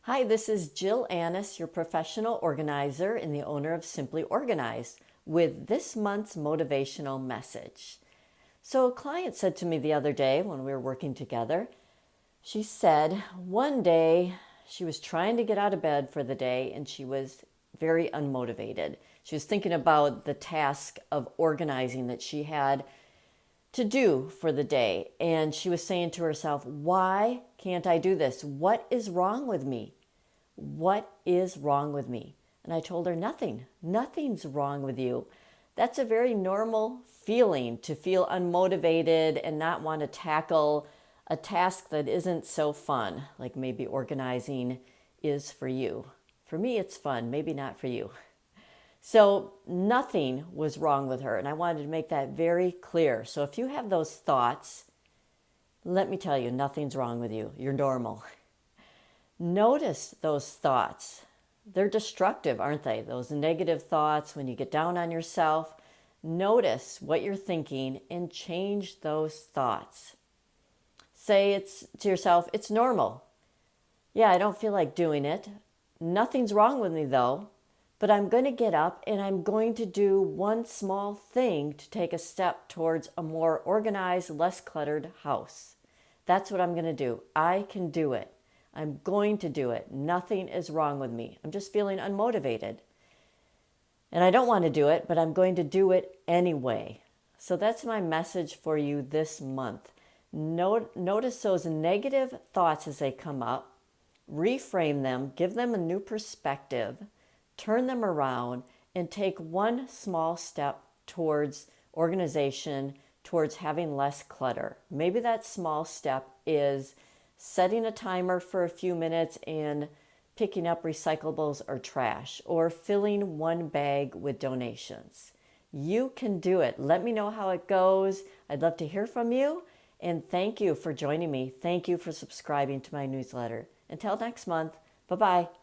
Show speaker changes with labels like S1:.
S1: Hi, this is Jill Annis, your professional organizer and the owner of Simply Organized, with this month's motivational message. So, a client said to me the other day when we were working together, she said one day she was trying to get out of bed for the day and she was very unmotivated. She was thinking about the task of organizing that she had to do for the day. And she was saying to herself, why can't I do this? What is wrong with me? What is wrong with me? And I told her, nothing. Nothing's wrong with you. That's a very normal feeling to feel unmotivated and not want to tackle a task that isn't so fun, like maybe organizing is for you. For me, it's fun, maybe not for you. So nothing was wrong with her. And I wanted to make that very clear. So if you have those thoughts, let me tell you, nothing's wrong with you. You're normal. Notice those thoughts. They're destructive, aren't they? Those negative thoughts, when you get down on yourself, notice what you're thinking and change those thoughts. Say it's to yourself, it's normal. Yeah, I don't feel like doing it. Nothing's wrong with me though, but I'm going to get up and I'm going to do one small thing to take a step towards a more organized, less cluttered house. That's what I'm going to do. I can do it. I'm going to do it. Nothing is wrong with me. I'm just feeling unmotivated. And I don't want to do it, but I'm going to do it anyway. So that's my message for you this month. Notice those negative thoughts as they come up, reframe them, give them a new perspective, turn them around, and take one small step towards organization, towards having less clutter. Maybe that small step is setting a timer for a few minutes and picking up recyclables or trash, or filling one bag with donations. You can do it. Let me know how it goes. I'd love to hear from you. And thank you for joining me. Thank you for subscribing to my newsletter. Until next month, bye-bye.